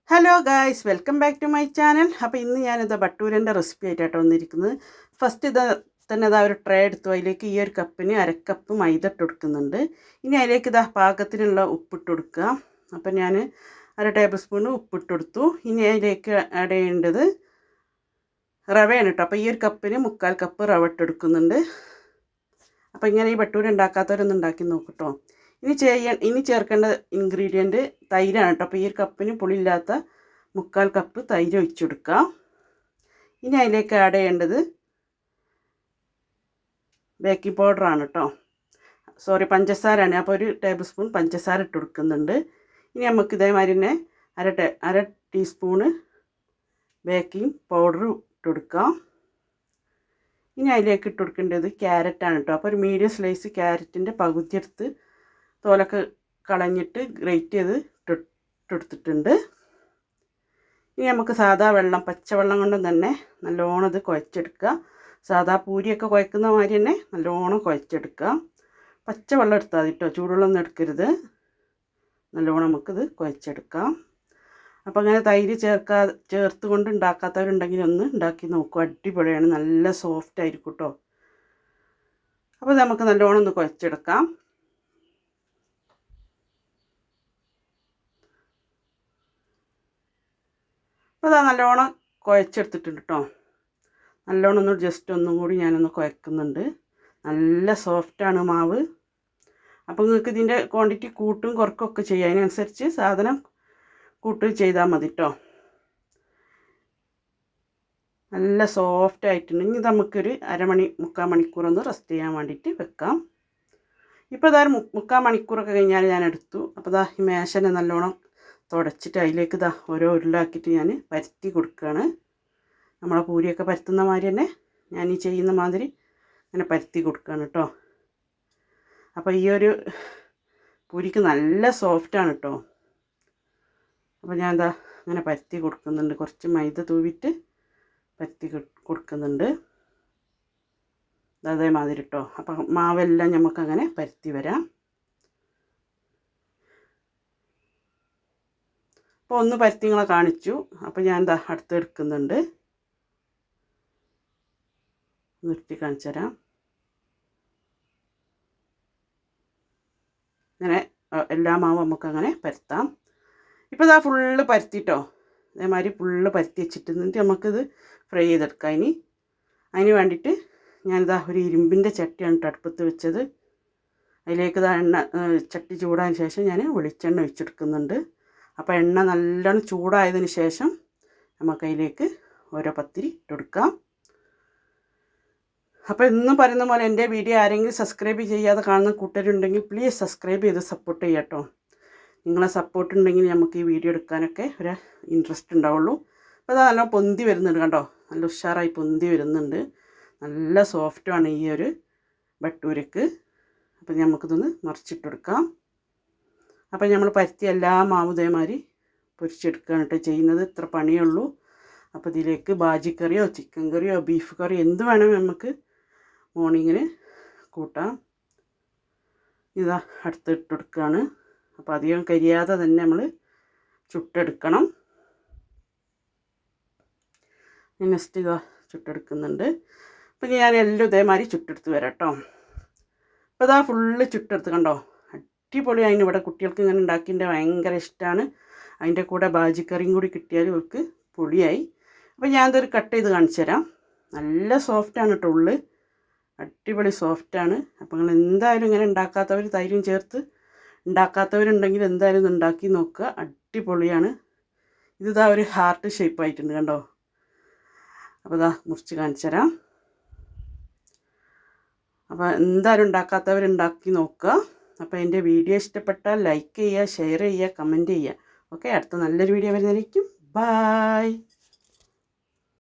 Hello guys, welcome back to my channel. അപ്പോൾ ഇന്ന് ഞാനിത് ബട്ടൂരൻ്റെ റെസിപ്പി ആയിട്ടാണ് വന്നിരിക്കുന്നത്. ഫസ്റ്റ് തന്നെ ഒരു ട്രേ എടുത്തു. അതിലേക്ക് ഈ ഒരു കപ്പിന് അരക്കപ്പ് മൈദ ഇട്ട് കൊടുക്കുന്നുണ്ട്. ഇനി അതിലേക്ക് പാകത്തിനുള്ള ഉപ്പിട്ട് കൊടുക്കുക. അപ്പോൾ ഞാൻ 1 ടേബിൾ സ്പൂൺ ഉപ്പിട്ട് കൊടുത്തു. ഇനി അതിലേക്ക് ആഡ് ചെയ്യേണ്ടത് റവയാണ് കേട്ടോ. അപ്പോൾ ഈ ഒരു കപ്പിന് 1/4 കപ്പ് റവ ഇട്ടെടുക്കുന്നുണ്ട്. അപ്പോൾ ഇങ്ങനെ ഈ ബട്ടൂര ഉണ്ടാക്കാത്തവരൊന്നും ഉണ്ടാക്കി നോക്കട്ടോ. ഇനി ചേർക്കേണ്ട ഇൻഗ്രീഡിയൻറ്റ് തൈരാണ് കേട്ടോ. അപ്പോൾ ഈ ഒരു കപ്പിന് പുളിയില്ലാത്ത 1/4 കപ്പ് തൈര് ഒഴിച്ചു കൊടുക്കാം. ഇനി അതിലേക്ക് ആഡ് ചെയ്യേണ്ടത് ബേക്കിംഗ് പൗഡറാണ് കേട്ടോ. പഞ്ചസാരയാണ്. അപ്പോൾ 1 ടേബിൾ സ്പൂൺ പഞ്ചസാര ഇട്ട് കൊടുക്കുന്നുണ്ട്. ഇനി നമുക്ക് ഇതേമാതിരി തന്നെ അര ടീസ്പൂണ് ബേക്കിംഗ് പൗഡർ ഇട്ട് കൊടുക്കാം. ഇനി അതിലേക്ക് ഇട്ട് കൊടുക്കേണ്ടത് ക്യാരറ്റാണ് കേട്ടോ. അപ്പോൾ ഒരു മീഡിയം സ്ലൈസ് ക്യാരറ്റിൻ്റെ പകുതി എടുത്ത് തോലൊക്കെ കളഞ്ഞിട്ട് ഗ്രേറ്റ് ചെയ്ത് ഇട്ടെടുത്തിട്ടുണ്ട്. ഇനി നമുക്ക് സാധാ വെള്ളം, പച്ചവെള്ളം കൊണ്ട് തന്നെ നല്ലോണം ഇത് കുഴച്ചെടുക്കുക. സാധാ പൂരിയൊക്കെ കുഴക്കുന്ന മാതിരി തന്നെ നല്ലോണം കുഴച്ചെടുക്കുക. പച്ചവെള്ളം എടുത്താൽ മതി കേട്ടോ, ചൂടുവെള്ളമൊന്നും എടുക്കരുത്. നല്ലോണം നമുക്കിത് കുഴച്ചെടുക്കാം. അപ്പോൾ അങ്ങനെ തൈര് ചേർത്ത് കൊണ്ട് ഉണ്ടാക്കാത്തവരുണ്ടെങ്കിൽ ഒന്ന് ഉണ്ടാക്കി നോക്കുക. അടിപൊളിയാണ്, നല്ല സോഫ്റ്റ് ആയിരിക്കും കേട്ടോ. അപ്പോൾ നമുക്ക് നല്ലോണം ഒന്ന് കുഴച്ചെടുക്കാം. അപ്പോൾ അതാ നല്ലോണം കുഴച്ചെടുത്തിട്ടുണ്ട് കേട്ടോ. നല്ലോണം ഒന്ന് ജസ്റ്റ് ഒന്നും കൂടി ഞാനൊന്ന് കുഴക്കുന്നുണ്ട്. നല്ല സോഫ്റ്റാണ് മാവ്. അപ്പോൾ നിങ്ങൾക്ക് ഇതിൻ്റെ ക്വാണ്ടിറ്റി കൂട്ടും കുറക്കൊക്കെ ചെയ്യാം. അതിനനുസരിച്ച് സാധനം കൂട്ടും ചെയ്താൽ മതി കേട്ടോ. നല്ല സോഫ്റ്റ് ആയിട്ടുണ്ട്. ഇനി നമുക്കൊരു 3/4 മണിക്കൂറൊന്ന് റെസ്റ്റ് ചെയ്യാൻ വേണ്ടിയിട്ട് വെക്കാം. ഇപ്പോൾ ഇതാ 3/4 മണിക്കൂറൊക്കെ കഴിഞ്ഞാൽ ഞാൻ എടുത്തു. അപ്പോൾ ഇതാ ഈ മേശനെ നല്ലോണം തുടച്ചിട്ട് അതിലേക്ക് ഓരോ ഉരുളാക്കിയിട്ട് ഞാൻ പരത്തി കൊടുക്കുകയാണ്. നമ്മളെ പൂരിയൊക്കെ പരത്തുന്ന മാതിരി തന്നെ ഞാൻ ഈ ചെയ്യുന്ന മാതിരി അങ്ങനെ പരത്തി കൊടുക്കുകയാണ് കേട്ടോ. അപ്പോൾ ഈ ഒരു പൂരിക്ക് നല്ല സോഫ്റ്റാണ് കേട്ടോ. അപ്പോൾ ഞാൻ അങ്ങനെ പരത്തി കൊടുക്കുന്നുണ്ട്. കുറച്ച് മൈദ തൂവിയിട്ട് പരത്തി കൊടുക്കുന്നുണ്ട്. അതേമാതിരി കേട്ടോ. അപ്പം മാവെല്ലാം നമുക്കങ്ങനെ പരത്തി വരാം. അപ്പോൾ ഒന്ന് പരത്തി നിങ്ങളെ കാണിച്ചു. അപ്പോൾ ഞാൻ അടുത്ത് എടുക്കുന്നുണ്ട്. നിർത്തി കാണിച്ചു തരാം. ഇങ്ങനെ എല്ലാ മാവും നമുക്കങ്ങനെ പരത്താം. ഇപ്പോൾ ഫുള്ള് പരത്തിട്ടോ. അതേമാതിരി ഫുള്ള് പരത്തി വെച്ചിട്ട് എന്നിട്ട് നമുക്കിത് ഫ്രൈ ചെയ്തെടുക്കാം. അതിന് വേണ്ടിയിട്ട് ഞാനിതാ ഒരു ഇരുമ്പിൻ്റെ ചട്ടിയാണ് അടുപ്പത്ത് വെച്ചത്. അതിലേക്ക് ചട്ടി ചൂടായതിന് ശേഷം ഞാൻ വെളിച്ചെണ്ണ ഒഴിച്ചെടുക്കുന്നുണ്ട്. അപ്പോൾ എണ്ണ നല്ലോണം ചൂടായതിന് ശേഷം നമുക്കതിലേക്ക് ഓരോ പത്തിരി ഇട്ടെടുക്കാം. അപ്പോൾ എന്നും പറയുന്ന പോലെ എൻ്റെ വീഡിയോ ആരെങ്കിലും സബ്സ്ക്രൈബ് ചെയ്യാതെ കാണുന്ന കൂട്ടരുണ്ടെങ്കിൽ പ്ലീസ് സബ്സ്ക്രൈബ് ചെയ്ത് സപ്പോർട്ട് ചെയ്യാം കേട്ടോ. നിങ്ങളെ സപ്പോർട്ട് ഉണ്ടെങ്കിൽ നമുക്ക് ഈ വീഡിയോ എടുക്കാനൊക്കെ ഒരു ഇൻട്രസ്റ്റ് ഉണ്ടാവുള്ളൂ. അപ്പോൾ അത് നല്ല പൊന്തി വരുന്നുണ്ട് കണ്ടോ. നല്ല ഉഷാറായി പൊന്തി വരുന്നുണ്ട്. നല്ല സോഫ്റ്റുമാണ് ഈ ഒരു ബട്ടൂരക്ക്. അപ്പോൾ നമുക്കിതൊന്ന് മറിച്ചിട്ടെടുക്കാം. അപ്പോൾ നമ്മൾ പരത്തിയ എല്ലാ മാവും ഇതേമാതിരി പൊരിച്ചെടുക്കുകയാണ് കേട്ടോ ചെയ്യുന്നത്. ഇത്ര പണിയുള്ളൂ. അപ്പോൾ ഇതിലേക്ക് ബാജിക്കറിയോ ചിക്കൻ കറിയോ ബീഫ് കറിയോ എന്ത് വേണം നമുക്ക് മോർണിങ്ങിന് കൂട്ടാം. ഇതാ അടുത്ത് ഇട്ടെടുക്കുകയാണ്. അപ്പോൾ അധികം കരിയാതെ തന്നെ നമ്മൾ ചുട്ടെടുക്കണം. നെക്സ്റ്റ് ചുട്ടെടുക്കുന്നുണ്ട്. അപ്പോൾ ഞാൻ എല്ലാം ഇതേമാതിരി ചുട്ടെടുത്ത് വരാം കേട്ടോ. അപ്പോൾ ഫുള്ള് ചുട്ടെടുത്ത് കണ്ടോ. അടിപൊളി. ഇവിടെ കുട്ടികൾക്ക് ഇങ്ങനെ ഉണ്ടാക്കിൻ്റെ ഭയങ്കര ഇഷ്ടമാണ്. അതിൻ്റെ കൂടെ ബാജിക്കറിയും കൂടി കിട്ടിയാൽ അവർക്ക് പൊളിയായി. അപ്പോൾ ഞാനതൊരു കട്ട് ചെയ്ത് കാണിച്ചു തരാം. നല്ല സോഫ്റ്റാണ് കേട്ടോ. ഉള്ളു അടിപൊളി സോഫ്റ്റാണ്. അപ്പോൾ നിങ്ങൾ എന്തായാലും ഇങ്ങനെ ഉണ്ടാക്കാത്തവർ തൈരും ചേർത്ത് ഉണ്ടാക്കാത്തവരുണ്ടെങ്കിൽ എന്തായാലും ഇത് ഉണ്ടാക്കി നോക്കുക. അടിപൊളിയാണ്. ഇത് ഒരു ഹാർട്ട് ഷേപ്പായിട്ടുണ്ട് കണ്ടോ. അപ്പോൾ മുറിച്ച് കാണിച്ചു തരാം. അപ്പോൾ എന്തായാലും ഉണ്ടാക്കാത്തവരുണ്ടാക്കി നോക്കുക. അപ്പോൾ എൻ്റെ വീഡിയോ ഇഷ്ടപ്പെട്ടാൽ ലൈക്ക് ചെയ്യുക, ഷെയർ ചെയ്യുക, കമൻറ്റ് ചെയ്യുക. ഓക്കെ, അടുത്ത നല്ലൊരു വീഡിയോ വരുന്നതായിരിക്കും. ബായ്.